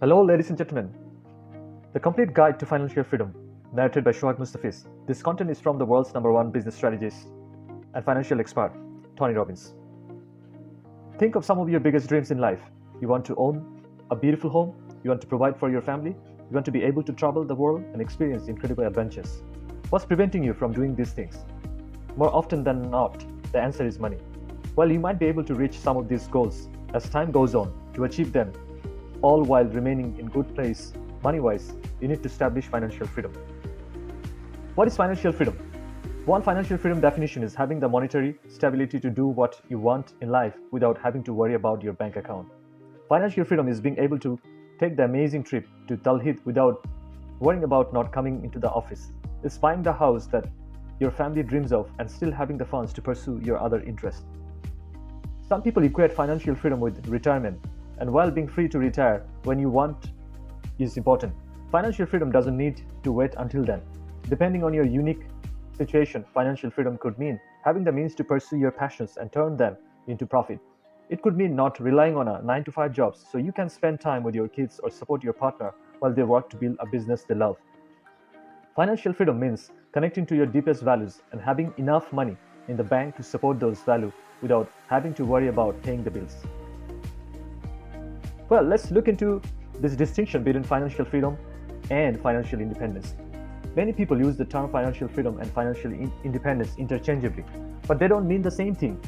Hello, ladies and gentlemen. The Complete Guide to Financial Freedom, narrated by Shoaib Mustafiz. This content is from the world's #1 business strategist and financial expert, Tony Robbins. Think of some of your biggest dreams in life. You want to own a beautiful home, you want to provide for your family, you want to be able to travel the world and experience incredible adventures. What's preventing you from doing these things? More often than not, the answer is money. While you might be able to reach some of these goals as time goes on to achieve them, all while remaining in good place money-wise, you need to establish financial freedom. What is financial freedom? One financial freedom definition is having the monetary stability to do what you want in life without having to worry about your bank account. Financial freedom is being able to take the amazing trip to Talhid without worrying about not coming into the office. It's buying the house that your family dreams of and still having the funds to pursue your other interests. Some people equate financial freedom with retirement, and while being free to retire when you want is important, financial freedom doesn't need to wait until then. Depending on your unique situation, financial freedom could mean having the means to pursue your passions and turn them into profit. It could mean not relying on a 9-to-5 job so you can spend time with your kids or support your partner while they work to build a business they love. Financial freedom means connecting to your deepest values and having enough money in the bank to support those values without having to worry about paying the bills. Well, let's look into this distinction between financial freedom and financial independence. Many people use the term financial freedom and financial independence interchangeably, but they don't mean the same thing.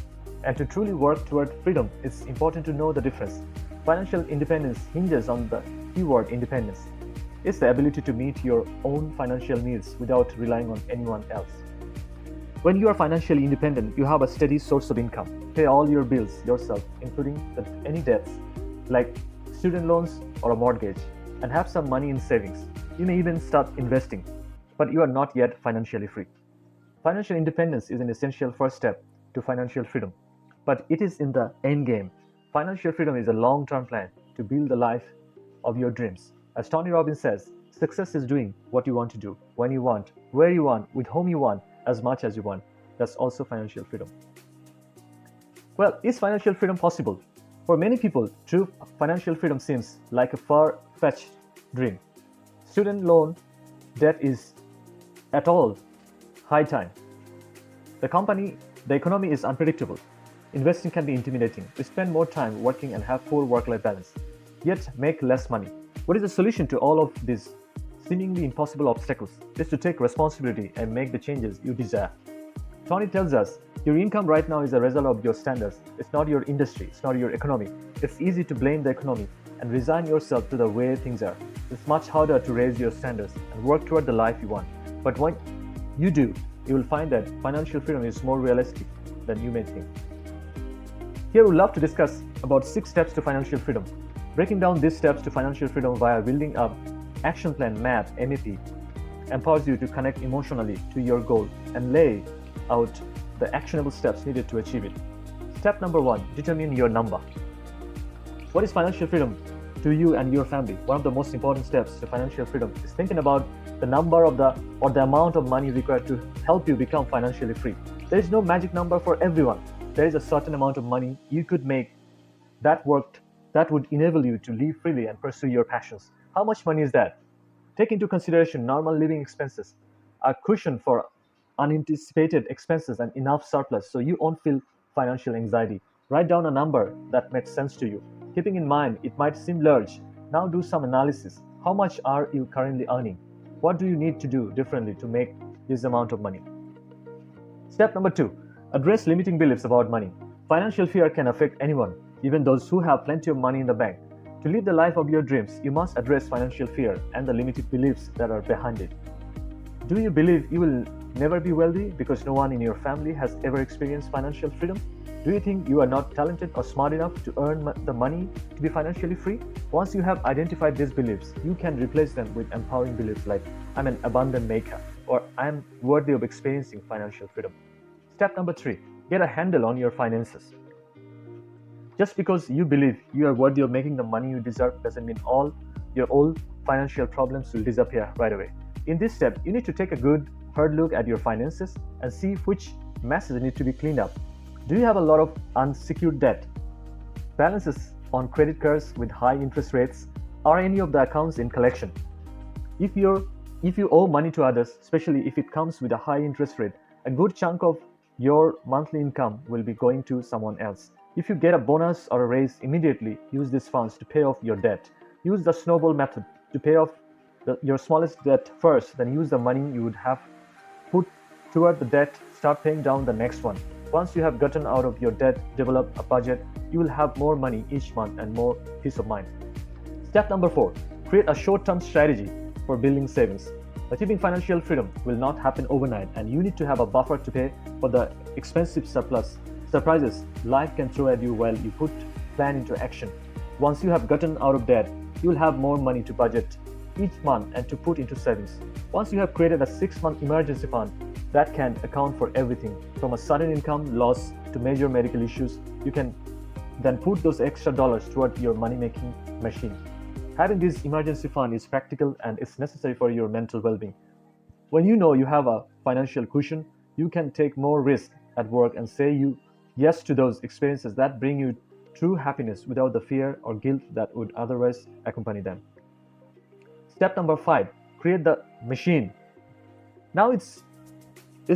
And to truly work toward freedom, it's important to know the difference. Financial independence hinges on the keyword independence. It's the ability to meet your own financial needs without relying on anyone else. When you are financially independent, you have a steady source of income, pay all your bills yourself, including any debts like student loans or a mortgage, and have some money in savings. You may even start investing, but you are not yet financially free. Financial independence is an essential first step to financial freedom, but it is in the end game. Financial freedom is a long-term plan to build the life of your dreams. As Tony Robbins says, success is doing what you want to do, when you want, where you want, with whom you want, as much as you want. That's also financial freedom. Well, is financial freedom possible? For many people, true financial freedom seems like a far-fetched dream. Student loan debt is at all high time. The economy is unpredictable. Investing can be intimidating. We spend more time working and have poor work-life balance, yet make less money. What is the solution to all of these seemingly impossible obstacles? Is to take responsibility and make the changes you desire. Tony tells us, your income right now is a result of your standards. It's not your industry, it's not your economy. It's easy to blame the economy and resign yourself to the way things are. It's much harder to raise your standards and work toward the life you want. But when you do, you will find that financial freedom is more realistic than you may think. Here we'd love to discuss about 6 steps to financial freedom. Breaking down these steps to financial freedom via building up action plan MAP empowers you to connect emotionally to your goal and lay out the actionable steps needed to achieve it. Step number 1, determine your number. What is financial freedom to you and your family? One of the most important steps to financial freedom is thinking about the number of the amount of money required to help you become financially free. There is no magic number for everyone. There is a certain amount of money you could make that would enable you to live freely and pursue your passions. How much money is that? Take into consideration normal living expenses, a cushion for unanticipated expenses, and enough surplus so you won't feel financial anxiety. Write down a number that makes sense to you. Keeping in mind it might seem large, now do some analysis. How much are you currently earning? What do you need to do differently to make this amount of money? Step number 2, address limiting beliefs about money. Financial fear can affect anyone, even those who have plenty of money in the bank. To live the life of your dreams, you must address financial fear and the limited beliefs that are behind it. Do you believe you will never be wealthy because no one in your family has ever experienced financial freedom? Do you think you are not talented or smart enough to earn the money to be financially free? Once you have identified these beliefs, you can replace them with empowering beliefs like, I'm an abundant maker, or I'm worthy of experiencing financial freedom. Step number 3, get a handle on your finances. Just because you believe you are worthy of making the money you deserve doesn't mean all your old financial problems will disappear right away. In this step, you need to take a good, hard look at your finances and see which messes need to be cleaned up. Do you have a lot of unsecured debt? Balances on credit cards with high interest rates, Are any of the accounts in collection? If you owe money to others, especially if it comes with a high interest rate, a good chunk of your monthly income will be going to someone else. If you get a bonus or a raise immediately, use these funds to pay off your debt. Use the snowball method to pay off your smallest debt first, then use the money you would have put toward the debt, start paying down the next one. Once you have gotten out of your debt, develop a budget, you will have more money each month and more peace of mind. Step number 4, create a short-term strategy for building savings. Achieving financial freedom will not happen overnight, and you need to have a buffer to pay for the expensive surprises life can throw at you while you put plan into action. Once you have gotten out of debt, you will have more money to budget each month and to put into savings. Once you have created a 6-month emergency fund that can account for everything from a sudden income loss to major medical issues, you can then put those extra dollars toward your money-making machine. Having this emergency fund is practical and it's necessary for your mental well-being. When you know you have a financial cushion, you can take more risk at work and say yes to those experiences that bring you true happiness without the fear or guilt that would otherwise accompany them. Step number 5, create the machine. Now it's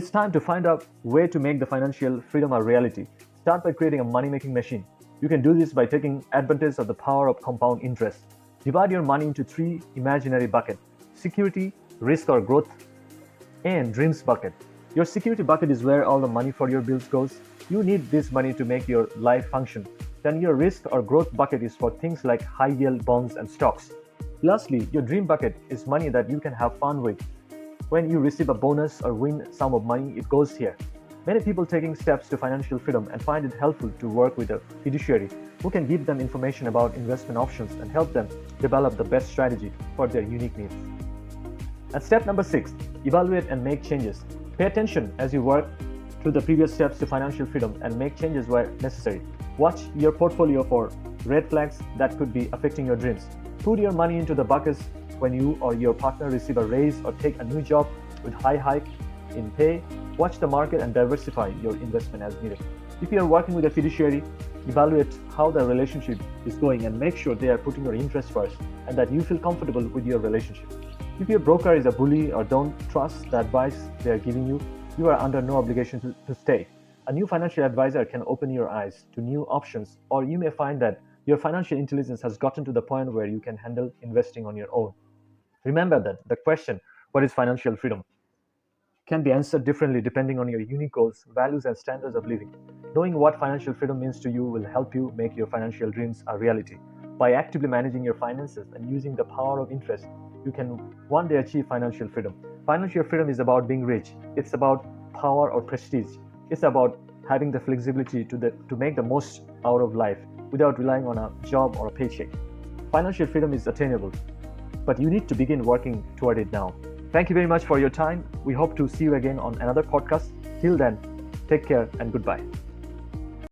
time to find a way to make the financial freedom a reality. Start by creating a money-making machine. You can do this by taking advantage of the power of compound interest. Divide your money into 3 imaginary buckets: security, risk or growth, and dreams bucket. Your security bucket is where all the money for your bills goes. You need this money to make your life function. Then your risk or growth bucket is for things like high yield bonds and stocks. Lastly, your dream bucket is money that you can have fun with. When you receive a bonus or win a sum of money, it goes here. Many people taking steps to financial freedom and find it helpful to work with a fiduciary who can give them information about investment options and help them develop the best strategy for their unique needs. And step number 6, evaluate and make changes. Pay attention as you work through the previous steps to financial freedom and make changes where necessary. Watch your portfolio for red flags that could be affecting your dreams. Put your money into the buckets when you or your partner receive a raise or take a new job with high hike in pay. Watch the market and diversify your investment as needed. If you are working with a fiduciary, evaluate how the relationship is going and make sure they are putting your interest first and that you feel comfortable with your relationship. If your broker is a bully or don't trust the advice they are giving you, you are under no obligation to stay. A new financial advisor can open your eyes to new options, or you may find that your financial intelligence has gotten to the point where you can handle investing on your own. Remember that the question, what is financial freedom, can be answered differently depending on your unique goals, values, and standards of living. Knowing what financial freedom means to you will help you make your financial dreams a reality. By actively managing your finances and using the power of interest, you can one day achieve financial freedom. Financial freedom is about being rich. It's about power or prestige. It's about having the flexibility to make the most out of life without relying on a job or a paycheck. Financial freedom is attainable, but you need to begin working toward it now. Thank you very much for your time. We hope to see you again on another podcast. Till then, take care and goodbye.